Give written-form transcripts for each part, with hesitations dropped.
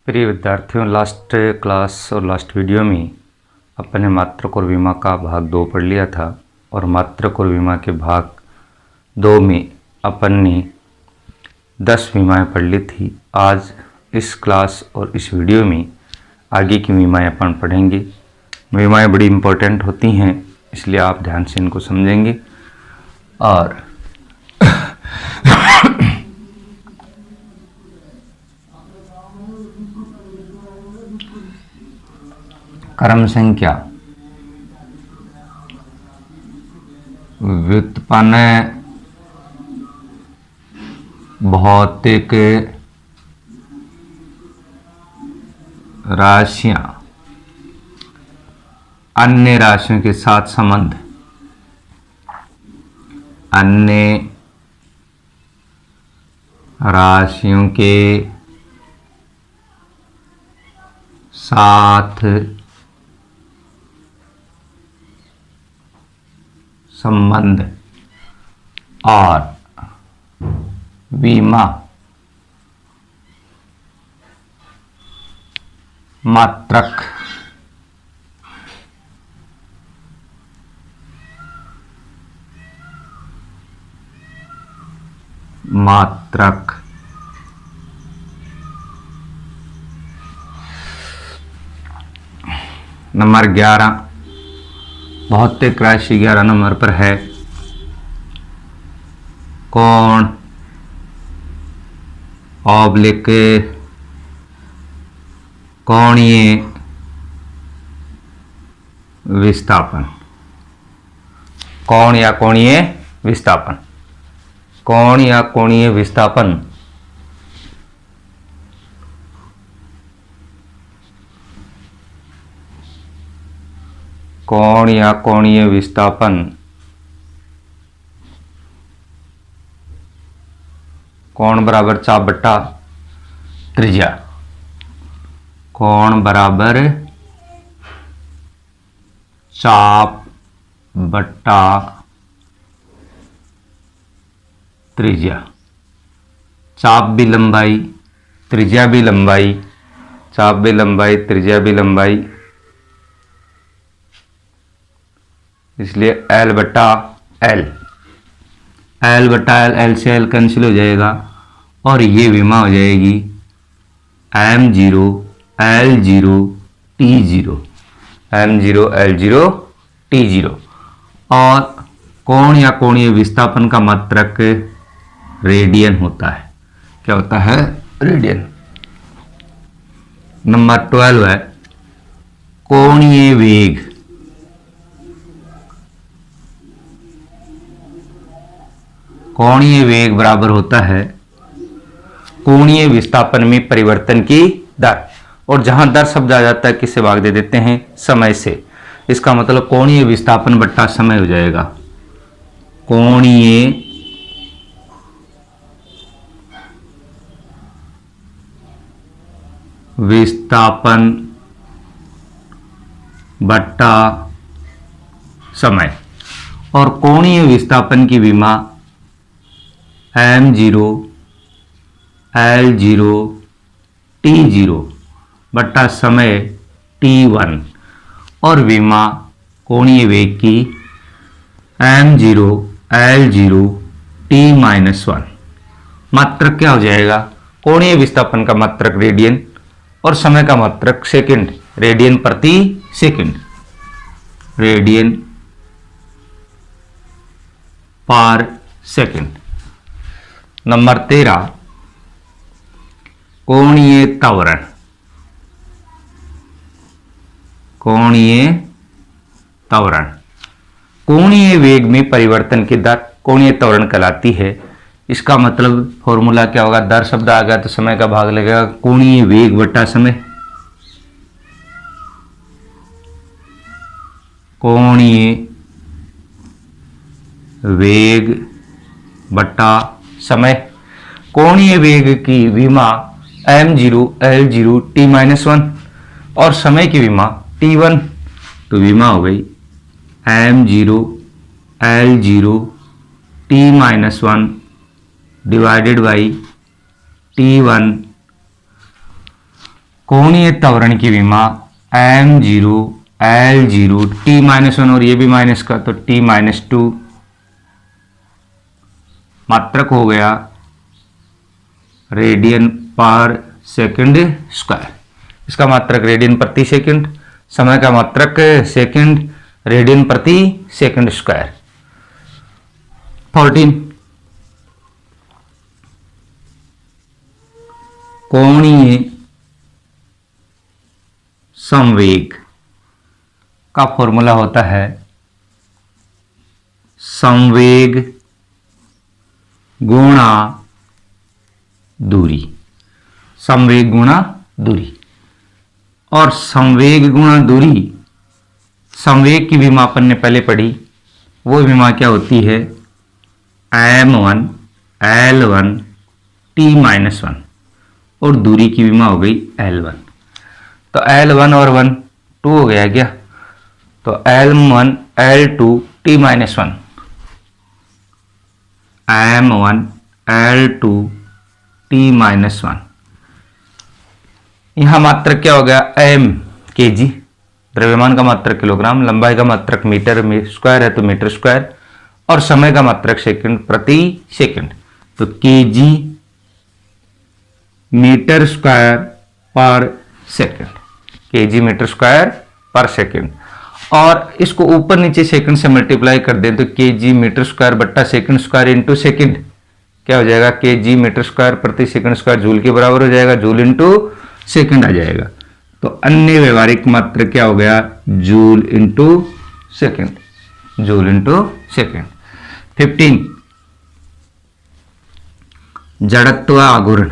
प्रिय विद्यार्थियों, last class और लास्ट वीडियो में अपन ने मात्रक और विमा का भाग 2 पढ़ लिया था और मात्रक और विमा के भाग 2 में अपन ने 10 विमाएँ पढ़ ली थी। आज इस क्लास और इस वीडियो में आगे की विमाएँ अपन पढ़ेंगे। विमाएँ बड़ी इम्पोर्टेंट होती हैं, इसलिए आप ध्यान से इनको समझेंगे। और क्रम संख्या, व्युत्पन्न भौतिक राशियां अन्य राशियों के साथ संबंध, अन्य राशियों के साथ संबंध और विमा मात्रक नंबर 11, भौतिक राशि 11 नंबर पर है कोण ऑब्लिक कोणीय विस्थापन। कोण या कोणीय विस्थापन, कोण या कोणीय विस्थापन कोण या कोणीय विस्थापन कोण बराबर चाप बट्टा त्रिज्या। कोण बराबर चाप बट्टा त्रिज्या। चाप भी लंबाई, त्रिज्या भी लंबाई, चाप भी लंबाई, त्रिज्या भी लंबाई, इसलिए L बट्टा L, L बट्टा L, L से L कैंसिल हो जाएगा और ये विमा हो जाएगी M0 L0 T0, M0 L0 T0। और कोण या कोणीय विस्थापन का मात्रक रेडियन होता है। क्या होता है? रेडियन। नंबर 12 है कोणीय वेग। कोणीय वेग बराबर होता है कोणीय विस्थापन में परिवर्तन की दर, और जहां दर शब्द आ जाता है किससे भाग दे देते हैं? समय से। इसका मतलब कोणीय विस्थापन बट्टा समय हो जाएगा। कोणीय विस्थापन बट्टा समय। और कोणीय विस्थापन की विमा M0 L0 T0 बट्टा समय T1, और विमा कोणीय वेग की M0 L0 T-1। मात्रक क्या हो जाएगा? कोणीय विस्थापन का मात्रक रेडियन और समय का मात्रक सेकंड, रेडियन प्रति सेकंड, रेडियन पर सेकंड। नंबर 13, कोणीय त्वरण। कोणीय त्वरण कोणीय वेग में परिवर्तन की दर कोणीय त्वरण कहलाती है। इसका मतलब फॉर्मूला क्या होगा? दर शब्द आ गया तो समय का भाग लगेगा, कोणीय वेग बटा समय। कोणीय वेग बटा समय। कोणीय वेग की विमा M0 L0 T-1 और समय की विमा T1, तो विमा हो गई M0 L0 T-1 divided by T1 कोणीय त्वरण की विमा m0 l0 t-1 और ये भी माइनस का तो t-2 मात्रक हो गया रेडियन पर सेकंड स्क्वायर। इसका मात्रक रेडियन प्रति सेकंड, समय का मात्रक सेकंड, रेडियन प्रति सेकंड स्क्वायर। 14 कोणीय संवेग का फॉर्मूला होता है संवेग गुणा दूरी, संवेग गुणा दूरी। और संवेग गुणा दूरी, संवेग की विमा अपन ने पहले पढ़ी, वो विमा क्या होती है m1 l1 t-1 और दूरी की विमा हो गई l1। तो l1 और 1 2 हो गया क्या, तो l1 l2 t-1 m1 l2 t-1। यहां मात्रक क्या हो गया m kg, द्रव्यमान का मात्रक किलोग्राम, लंबाई का मात्रक मीटर में स्क्वायर है तो मीटर स्क्वायर, और समय का मात्रक सेकंड प्रति सेकंड, तो kg मीटर स्क्वायर पर सेकंड, kg मीटर स्क्वायर पर सेकंड। और इसको ऊपर नीचे सेकंड से मल्टीप्लाई कर दें तो kg मीटर स्क्वायर बट्टा सेकंड स्क्वायर इंटू सेकंड क्या हो जाएगा, kg मीटर स्क्वायर प्रति सेकंड स्क्वायर जूल के बराबर हो जाएगा, जूल इंटू सेकंड आ जाएगा। तो अन्य व्यवहारिक मात्रक क्या हो गया, joule into second, joule into second. 15 जड़त्व आघूर्ण,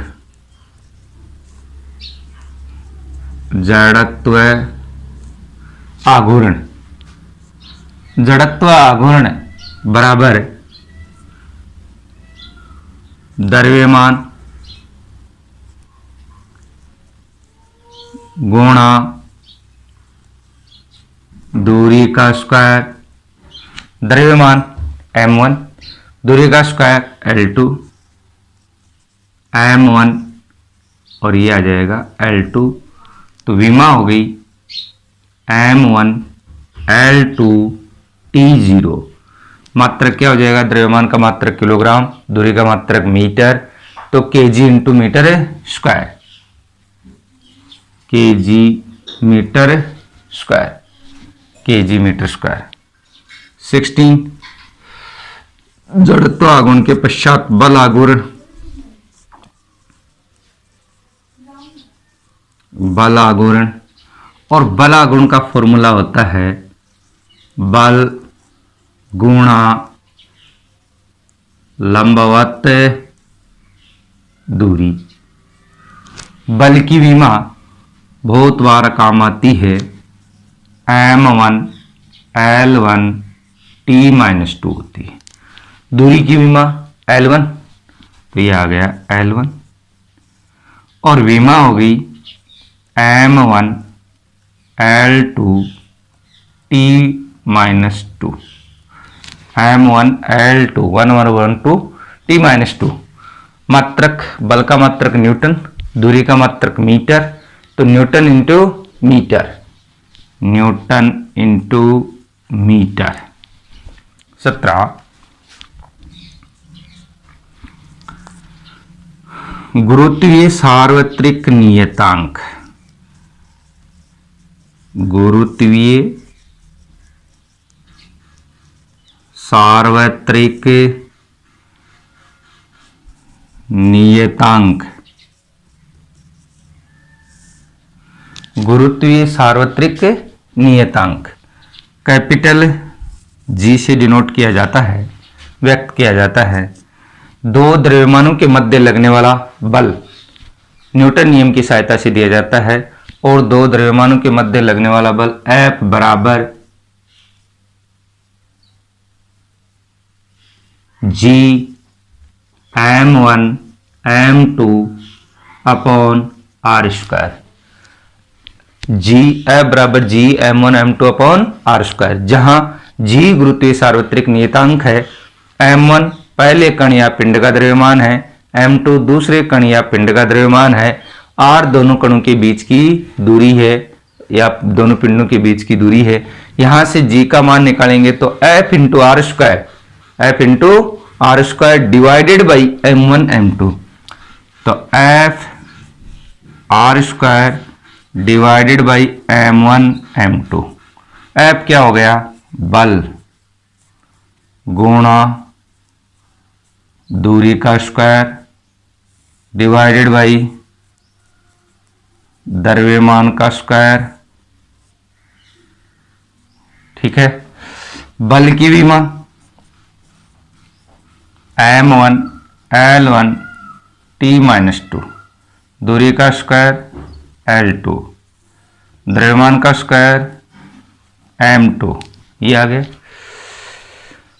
जड़त्व आघूर्ण, जड़त्व आघूर्ण बराबर द्रव्यमान गुणा दूरी का स्क्वायर, द्रव्यमान m1, दूरी का स्क्वायर l2 m1 और ये आ जाएगा l2। तो विमा हो गई m1 l2 t0। मात्रक क्या हो जाएगा, द्रव्यमान का मात्रक किलोग्राम, दूरी का मात्रक मीटर, तो kg into metre square, kg metre square, kg metre square. 16 जड़त्व आघूर्ण के पश्चात बल आघूर्ण, बल आघूर्ण, और बल आघूर्ण का फॉर्मूला होता है बल गुणा लंबवत दूरी। बल की विमा बहुत बार काम आती है m1 l1 t-2 होती है, दूरी की विमा l1, तो ये आ गया l1, और विमा हो गई m1 l2 t-2, m1 l2 1 1 1 2 t-2। मात्रक, बल का मात्रक न्यूटन, दूरी का मात्रक मीटर, तो newton into metre, newton into metre. 17 गुरुत्वीय सार्वत्रिक नियतांक, गुरुत्वीय सार्वत्रिक नियतांक, गुरुत्वीय सार्वत्रिक नियतांक कैपिटल G से डिनोट किया जाता है, व्यक्त किया जाता है। दो द्रव्यमानों के मध्य लगने वाला बल न्यूटन नियम की सहायता से दिया जाता है, और दो द्रव्यमानों के मध्य लगने वाला बल F बराबर G m1 m2 upon r square, जी F बराबर G m1 m2 upon r square, जहां G गुरुत्वीय सार्वत्रिक नियतांक है, m1 पहले कण या पिंड का द्रव्यमान है, m2 दूसरे कण या पिंड का द्रव्यमान है, आर दोनों कणों के बीच की दूरी है या दोनों पिंडों के बीच की दूरी है। यहां से जी का मान निकालेंगे तो F into r square, F into r square divided by m1 m2, तो F r square divided by m1 m2। F क्या हो गया, बल गुणा दूरी का स्क्वायर डिवाइडेड बाई द्रव्यमान का स्क्वायर। ठीक है, बल की विमा m1 L1 T-2, दूरी का स्क्वायर L2, द्रव्यमान का स्क्वायर m2, ये आ गया।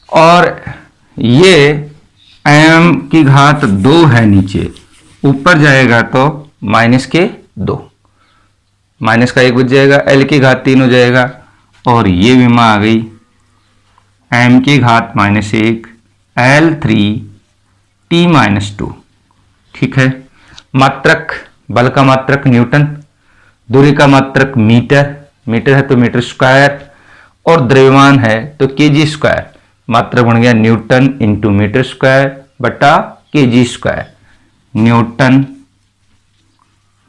और ये m की घात 2 है, नीचे ऊपर जाएगा तो माइनस के 2, माइनस का 1 बच जाएगा, l की घात 3 हो जाएगा। और ये विमा आ गई m की घात -1 L3 T-2। ठीक है, मात्रक, बल का मात्रक न्यूटन, दूरी का मात्रक मीटर, मीटर है तो मीटर स्क्वायर, और द्रव्यमान है तो केजी स्क्वायर। मात्रक बन गया न्यूटन इंटू मीटर स्क्वायर बटा KG square, newton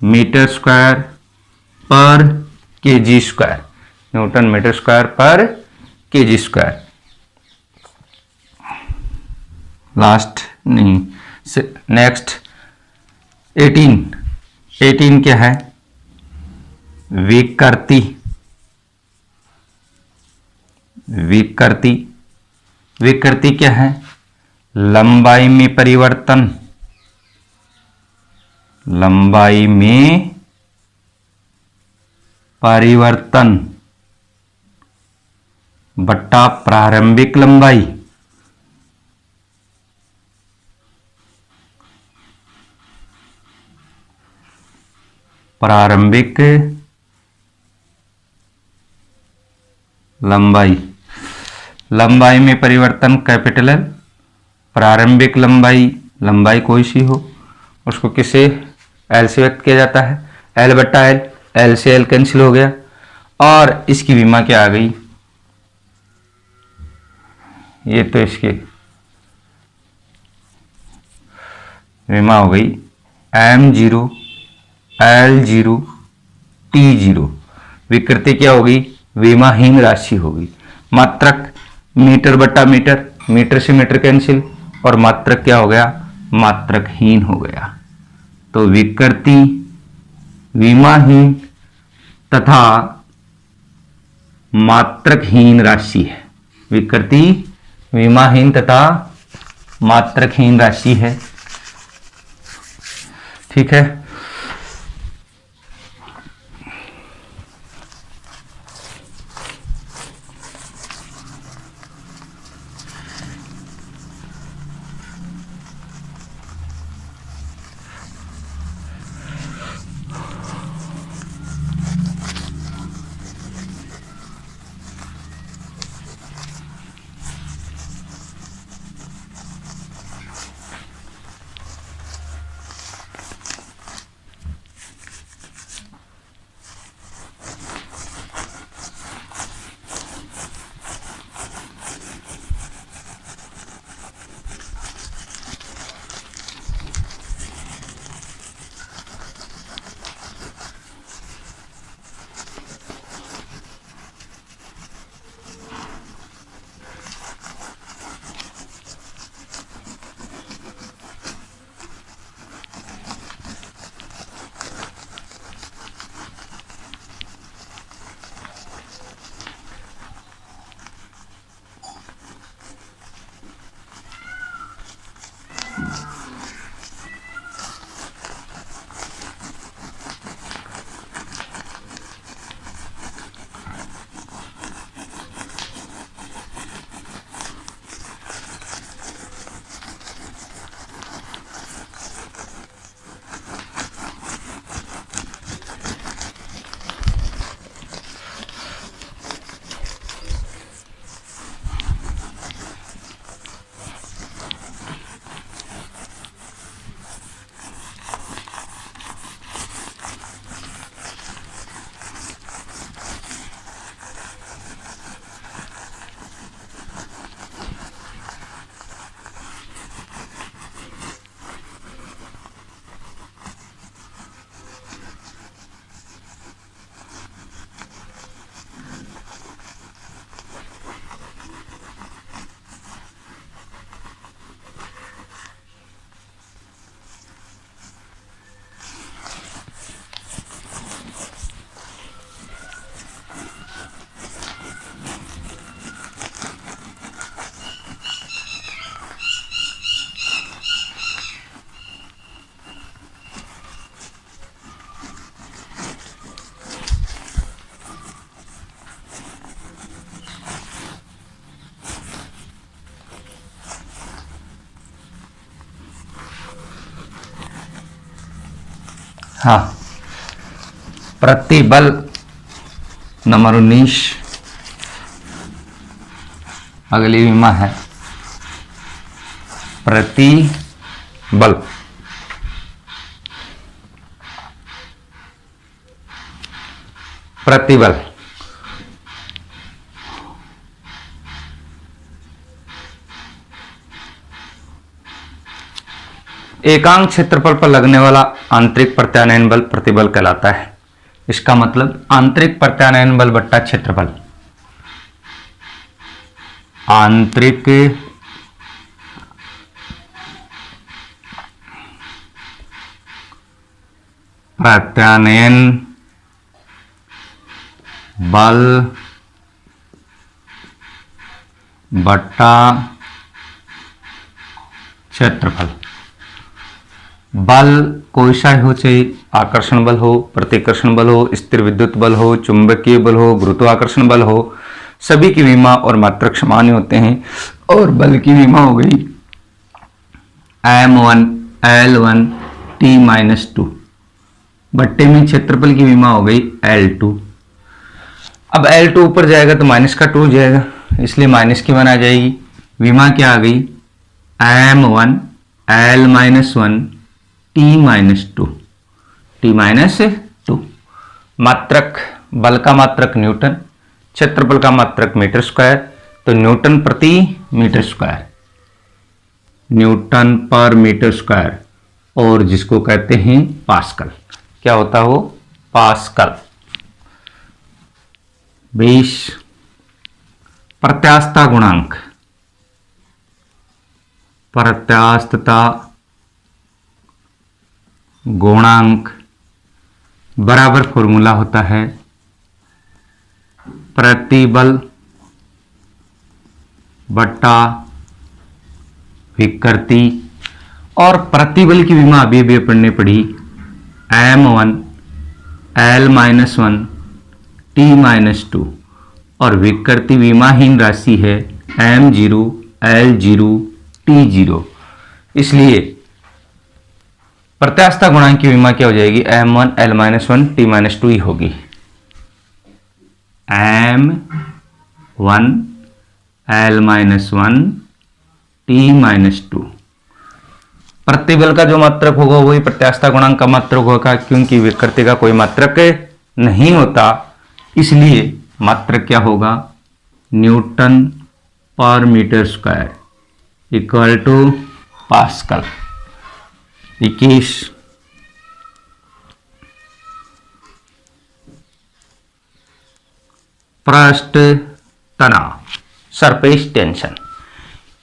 metre square पर KG square, newton metre square पर केजी स्क्वायर। लास्ट नहीं, नेक्स्ट 18 क्या है, विकृति, विकृति, विकृति क्या है, लंबाई में परिवर्तन, लंबाई में परिवर्तन बट्टा प्रारंभिक लंबाई, प्रारंभिक लंबाई, लंबाई में परिवर्तन कैपिटल एल, प्रारंभिक लंबाई, लंबाई कोई सी हो उसको किसे एल से व्यक्त किया जाता है, एल बट्टा एल, एल से एल कैंसिल हो गया। और इसकी विमा क्या आ गई, ये तो इसकी विमा हो गई m0 L0 T0। विकृति क्या होगी, विमाहीन राशि होगी। मात्रक मीटर बट्टा मीटर, मीटर से मीटर कैंसिल, और मात्रक क्या हो गया, मात्रकहीन हो गया। तो विकृति विमाहीन तथा मात्रकहीन राशि है, विकृति विमाहीन तथा मात्रकहीन राशि है। ठीक है, हाँ, प्रतिबल नंबर 19। अगली विमा है प्रतिबल। प्रतिबल एकांक क्षेत्रफल पर लगने वाला आंतरिक प्रत्यानयन बल प्रतिबल कहलाता है। इसका मतलब आंतरिक प्रत्यानयन बल बट्टा क्षेत्रफल। आंतरिक प्रत्यानयन बल बट्टा क्षेत्रफल। बल कोई सा हो, चाहे आकर्षण बल हो, प्रतिकर्षण बल हो, स्थिर विद्युत बल हो, चुंबकीय बल हो, गुरुत्वाकर्षण बल हो, सभी की विमा और मात्रक समान होते हैं। और बल की विमा हो गई m1 L1 T-2 बट्टे में क्षेत्रफल की विमा हो गई L2। अब L2 ऊपर जाएगा तो माइनस का 2 हो जाएगा, इसलिए माइनस की वन आ जाएगी। विमा क्या आ गई m1 L-1 T-2 T-2। मात्रक बल का मात्रक न्यूटन, क्षेत्रफल का मात्रक मीटर स्क्वायर, तो न्यूटन प्रति मीटर स्क्वायर, न्यूटन पर मीटर स्क्वायर, और जिसको कहते हैं पास्कल। क्या होता हो? पास्कल। 20 प्रत्यास्थता गुणांक। प्रत्यास्थता गुणांक बराबर फॉर्मूला होता है प्रतिबल बट्टा विकृति। और प्रतिबल की विमा अभी भी अपन ने पढ़ी m1 L-1 T-2, और विकृति विमाहीन राशि है m0 L0 T0। इसलिए प्रत्यास्थता गुणांक की विमा क्या हो जाएगी? m1 L-1 T-2 ही होगी। m1 L-1 T-2। प्रतिबल का जो मात्रक होगा वही प्रत्यास्थता गुणांक का मात्रक होगा, क्योंकि विकृति का कोई मात्रक नहीं होता, इसलिए मात्रक क्या होगा? न्यूटन पर metre square equal to pascal. 21 पृष्ठ तनाव, सरफेस टेंशन।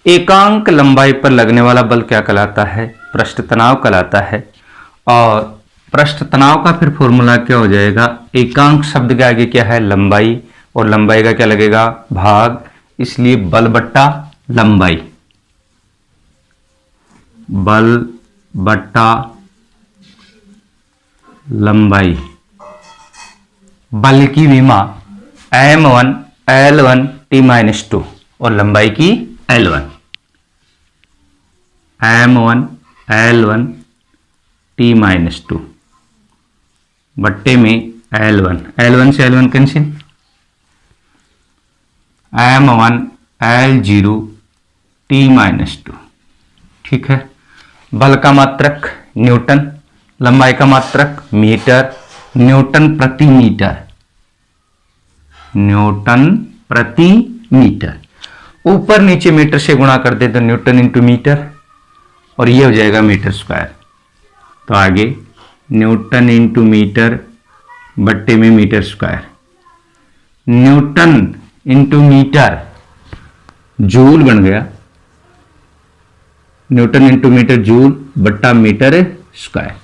एकांक लंबाई पर लगने वाला बल क्या कहलाता है? पृष्ठ तनाव कहलाता है। और पृष्ठ तनाव का फिर फॉर्मूला क्या हो जाएगा? एकांक शब्द के आगे क्या है? लंबाई, और लंबाई का क्या लगेगा? भाग, इसलिए बल बट्टा लंबाई। बल बट्टा लंबाई। बल की विमा m1 L1 T-2 और लंबाई की L1। m1 L1 T-2 बट्टे में L1, L1 से L1 cancel, m1 L0 T-2। ठीक है। बल का मात्रक न्यूटन, लंबाई का मात्रक मीटर, न्यूटन प्रति मीटर, न्यूटन प्रति मीटर। ऊपर नीचे मीटर से गुणा कर दे तो न्यूटन इंटू मीटर, और ये हो जाएगा मीटर स्क्वायर। तो आगे न्यूटन इंटू मीटर बट्टे में metre square. Newton into metre joule बन गया, न्यूटन इंटू मीटर जूल बट्टा मीटर स्क्वायर।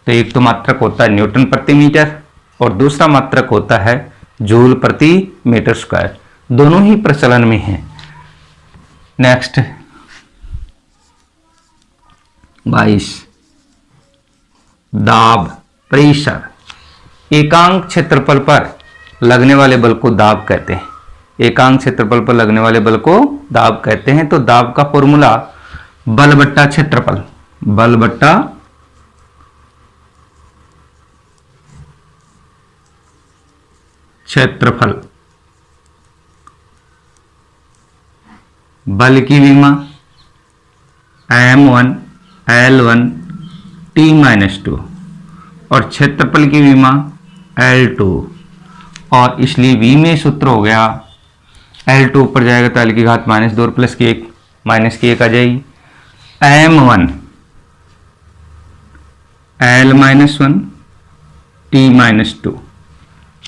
तो एक तो मात्रक होता है न्यूटन प्रति मीटर और दूसरा मात्रक होता है जूल प्रति मीटर स्क्वायर। दोनों ही प्रचलन में हैं। नेक्स्ट 22 दाब, प्रेशर। एकांक क्षेत्रफल पर लगने वाले बल को दाब कहते हैं। एकांक क्षेत्रफल पर लगने वाले बल को दाब कहते हैं। तो दाब का फॉर्मूला बल बट्टा क्षेत्रफल, बल बट्टा क्षेत्रफल, बल की विमा m1 L1 T-2 और क्षेत्रफल की विमा L2, और इसलिए V में सूत्र हो गया L2 ऊपर जाएगा तो L की घात -2 और प्लस की 1 माइनस की 1 आ जाएगी। m1 L-1 T-2,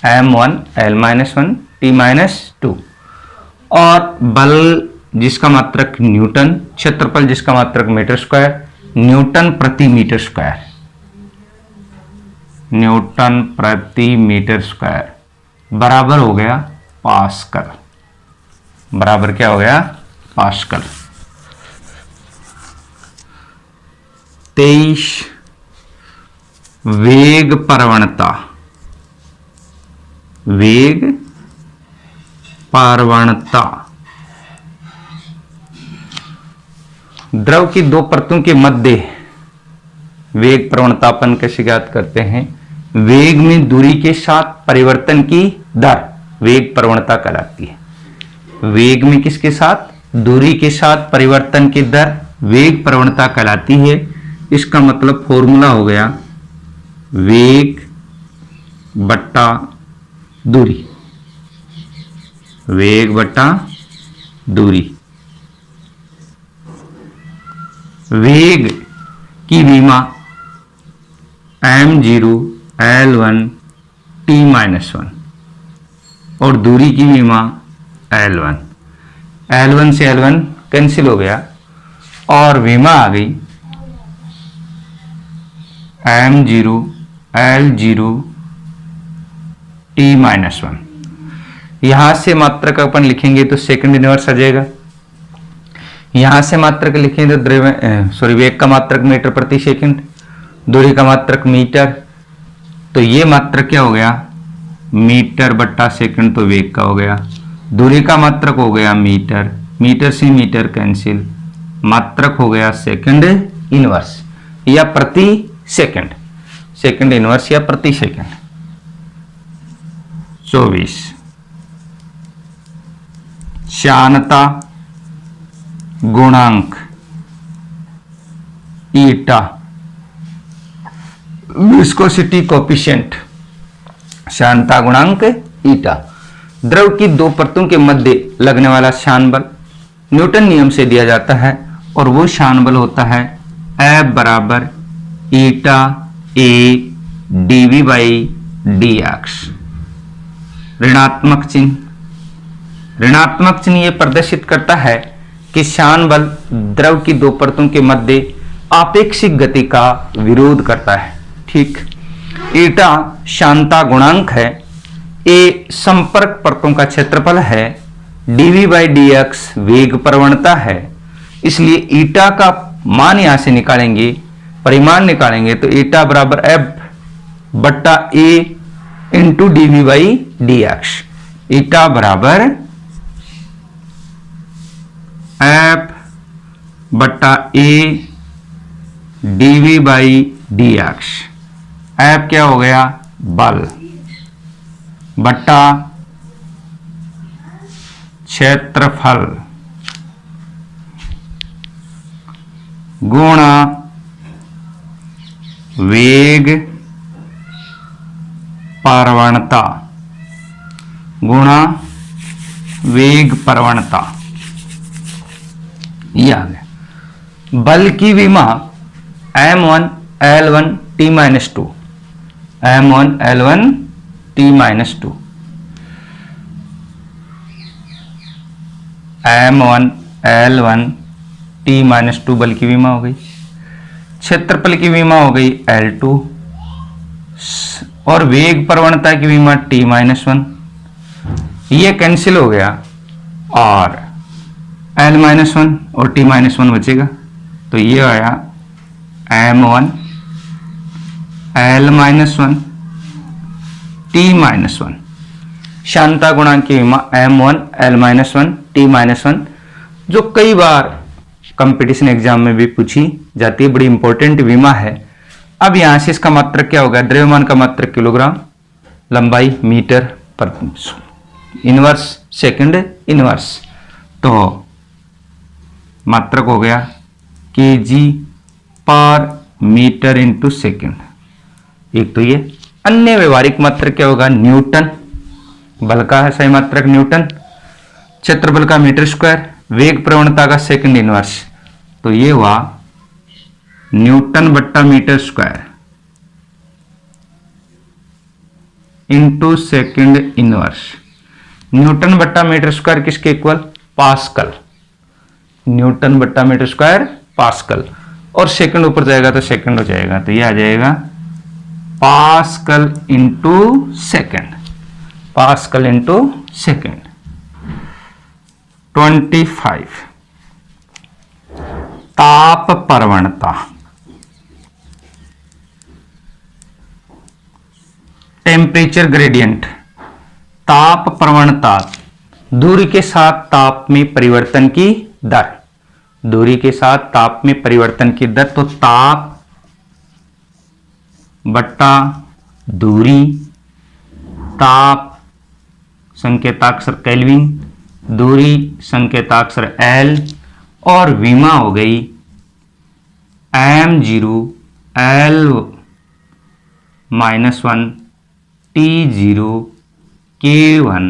m1 L-1 T-2, और बल जिसका मात्रक न्यूटन, क्षेत्रफल जिसका मात्रक मीटर स्क्वायर, न्यूटन प्रति मीटर स्क्वायर, न्यूटन प्रति मीटर स्क्वायर बराबर हो गया पास्कल, बराबर क्या हो गया पास्कल। 23 वेग प्रवणता, वेग प्रवणता, द्रव की दो परतों के मध्य वेग प्रवणतापन कैसे ज्ञात करते हैं? वेग में दूरी के साथ परिवर्तन की दर वेग प्रवणता कहलाती है। वेग में किसके साथ? दूरी के साथ परिवर्तन की दर वेग प्रवणता कहलाती है। इसका मतलब फॉर्मूला हो गया वेग बट्टा दूरी, वेग बट्टा दूरी। वेग की विमा m0 L1 T-1 और दूरी की विमा L1, L1 से L1 कैंसिल हो गया और विमा आ गई m0 L0 T-1। यहां से मात्रक अपन लिखेंगे तो सेकंड इनवर्स आ जाएगा, यहां से मात्रक लिखेंगे तो वेग का मात्रक मीटर प्रति सेकंड, दूरी का मात्रक मीटर, तो ये मात्रक क्या हो गया मीटर बट्टा सेकंड, तो वेग का हो गया। दूरी का मात्रक हो गया मीटर, मीटर से मीटर कैंसिल, मात्रक हो गया सेकंड इनवर्स या प्रति सेकंड, सेकंड इनवर्स या प्रति सेकंड। 24 श्यानता गुणांक ईटा, विस्कोसिटी कोएफिशिएंट, श्यानता गुणांक ईटा, द्रव की दो परतों के मध्य लगने वाला श्यान बल न्यूटन नियम से दिया जाता है और वो श्यान बल होता है F बराबर ईटा ए dv बाई dx। ऋणात्मक चिन्ह, ऋणात्मक चिन्ह ये प्रदर्शित करता है कि श्यान बल द्रव की दो परतों के मध्य आपेक्षिक गति का विरोध करता है। ठीक, ईटा श्यानता गुणांक है, ए संपर्क परतों का क्षेत्रफल है, dv बाई dx वेग प्रवणता है। इसलिए ईटा का मान यहां से निकालेंगे, परिमाण निकालेंगे तो ईटा बराबर F बट्टा ए इंटू dv बाई dx। ईटा बराबर F बट्टा ए dv बाई dx। F क्या हो गया बल बट्टा क्षेत्रफल गुणा वेग प्रवणता गुणा वेग प्रवणता। यह आ गया। बल की विमा m1 L1 T-2, m1 L1 T-2, m1 L1 T-2 बल की विमा हो गई। क्षेत्रफल की विमा हो गई L2 और वेग प्रवणता की विमा T-1, ये कैंसिल हो गया और L-1 और T-1 बचेगा, तो ये आया m1 L-1 T-1। श्यानता गुणांक की विमा m1 L-1 T-1 जो कई बार कंपटीशन एग्जाम में भी पूछी जाती है, बड़ी इंपॉर्टेंट विमा है। अब यहां से इसका मात्रक क्या होगा? द्रव्यमान का मात्रक किलोग्राम, लंबाई मीटर, पर इनवर्स सेकंड इनवर्स, तो मात्रक हो गया केजी पर मीटर इंटू सेकेंड। एक तो ये, अन्य व्यवहारिक मात्रक क्या होगा, न्यूटन, बल का है सही मात्रक न्यूटन, क्षेत्रफल का मीटर स्क्वायर, वेग प्रवणता का सेकंड इनवर्स, तो ये हुआ न्यूटन बट्टा metre square into second inverse. Newton बट्टा मीटर स्क्वायर किसके इक्वल, पास्कल, न्यूटन बट्टा मीटर स्क्वायर पास्कल, और सेकंड ऊपर जाएगा तो सेकंड हो जाएगा, तो ये आ जाएगा pascal into second, pascal into second. 25 ताप प्रवणता, टेम्परेचर ग्रेडियंट, ताप प्रवणता, दूरी के साथ ताप में परिवर्तन की दर, दूरी के साथ ताप में परिवर्तन की दर, तो ताप बट्टा दूरी, ताप संकेताक्षर केल्विन, दूरी संकेताक्षर एल, और विमा हो गई m0 L-1 T0 K1,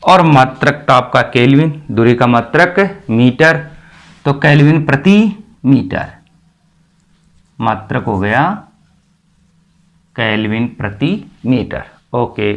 और मात्रक ताप का केल्विन, दूरी का मात्रक मीटर, तो केल्विन प्रति मीटर, मात्रक हो गया केल्विन प्रति मीटर। ओके।